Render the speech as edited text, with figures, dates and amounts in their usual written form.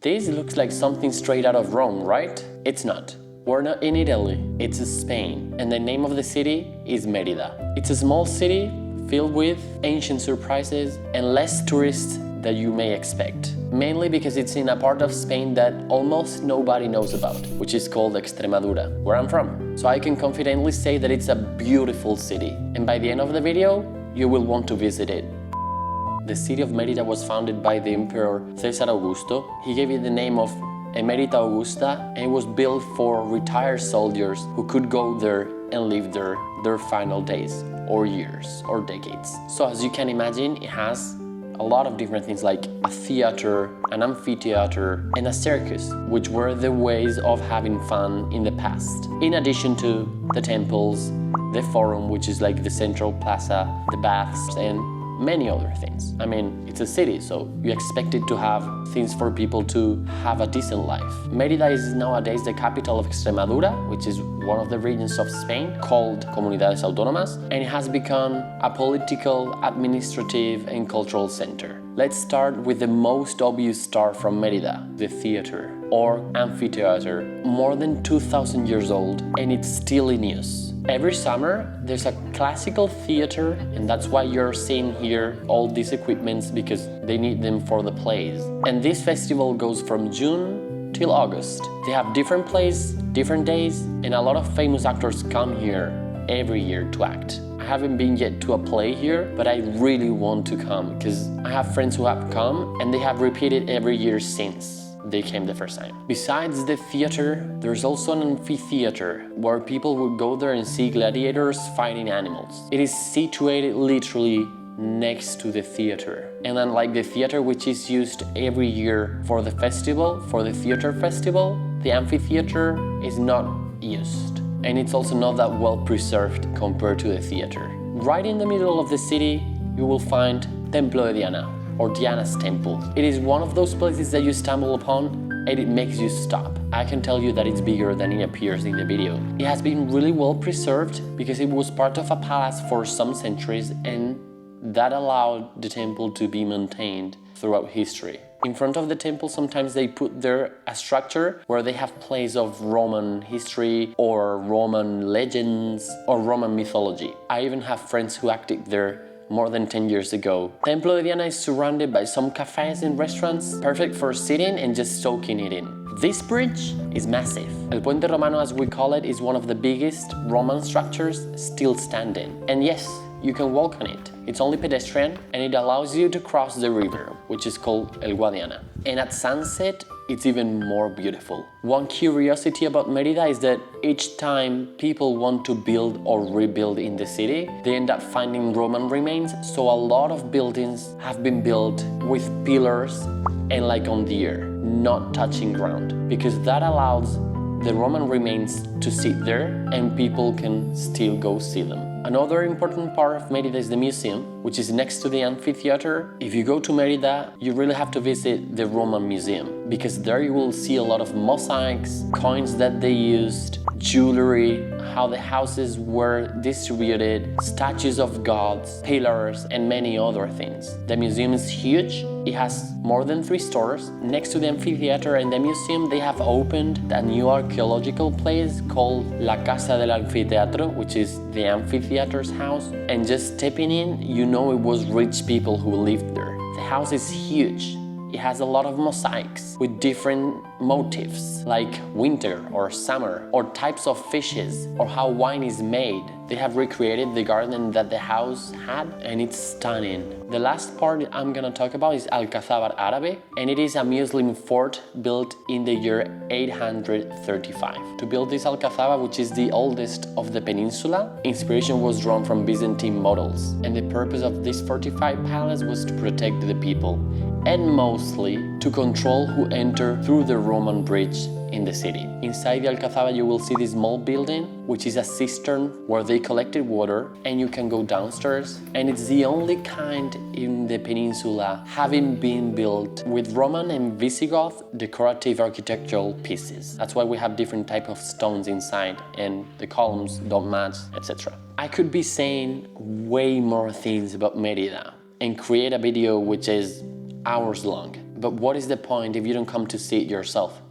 This looks like something straight out of Rome, right? It's not. We're not in Italy, it's Spain, and the name of the city is Mérida. It's a small city filled with ancient surprises and less tourists than you may expect. Mainly because it's in a part of Spain that almost nobody knows about, which is called Extremadura, where I'm from. So I can confidently say that it's a beautiful city, and by the end of the video, you will want to visit it. The city of Mérida was founded by the Emperor Cesar Augusto. He gave it the name of Emerita Augusta, and it was built for retired soldiers who could go there and live there their final days, or years, or decades. So as you can imagine, it has a lot of different things like a theater, an amphitheater, and a circus, which were the ways of having fun in the past. In addition to the temples, the forum, which is like the central plaza, the baths, and many other things. I mean, it's a city, so you expect it to have things for people to have a decent life. Mérida is nowadays the capital of Extremadura, which is one of the regions of Spain called Comunidades Autónomas, and it has become a political, administrative, and cultural center. Let's start with the most obvious star from Mérida, the theater or amphitheater, more than 2,000 years old, and it's still in use. Every summer, there's a classical theater, and that's why you're seeing here all these equipments, because they need them for the plays. And this festival goes from June till August. They have different plays, different days, and a lot of famous actors come here every year to act. I haven't been yet to a play here, but I really want to come, because I have friends who have come, and they have repeated every year since they came the first time. Besides the theater, there's also an amphitheater where people would go there and see gladiators fighting animals. It is situated literally next to the theater. And unlike the theater, which is used every year for the festival, for the theater festival, the amphitheater is not used. And it's also not that well preserved compared to the theater. Right in the middle of the city, you will find Templo de Diana, or Diana's temple. It is one of those places that you stumble upon and it makes you stop. I can tell you that it's bigger than it appears in the video. It has been really well preserved because it was part of a palace for some centuries, and that allowed the temple to be maintained throughout history. In front of the temple, sometimes they put there a structure where they have plays of Roman history or Roman legends or Roman mythology. I even have friends who acted there more than 10 years ago. Templo de Diana is surrounded by some cafés and restaurants, perfect for sitting and just soaking it in. This bridge is massive. El Puente Romano, as we call it, is one of the biggest Roman structures still standing. And yes, you can walk on it. It's only pedestrian, and it allows you to cross the river, which is called El Guadiana. And at sunset, it's even more beautiful. One curiosity about Mérida is that each time people want to build or rebuild in the city, they end up finding Roman remains, so a lot of buildings have been built with pillars and like on the air, not touching ground, because that allows the Roman remains to sit there and people can still go see them. Another important part of Mérida is the museum, which is next to the amphitheater. If you go to Mérida, you really have to visit the Roman Museum, because there you will see a lot of mosaics, coins that they used, jewelry, how the houses were distributed, statues of gods, pillars, and many other things. The museum is huge. It has more than 3 stores. Next to the amphitheater and the museum, they have opened a new archaeological place called La Casa del Anfiteatro, which is the amphitheater's house. And just stepping in, you know it was rich people who lived there. The house is huge. It has a lot of mosaics with different motifs, like winter or summer, or types of fishes, or how wine is made. They have recreated the garden that the house had, and it's stunning. The last part I'm gonna talk about is Alcazaba Árabe, and it is a Muslim fort built in the year 835. To build this Alcazaba, which is the oldest of the peninsula, inspiration was drawn from Byzantine models, and the purpose of this fortified palace was to protect the people, and mostly to control who enter through the Roman bridge in the city. Inside the Alcazaba you will see this small building, which is a cistern where they collected water, and you can go downstairs, and it's the only kind in the peninsula having been built with Roman and Visigoth decorative architectural pieces. That's why we have different type of stones inside, and the columns don't match, etc. I could be saying way more things about Mérida and create a video which is hours long, But what is the point if you don't come to see it yourself?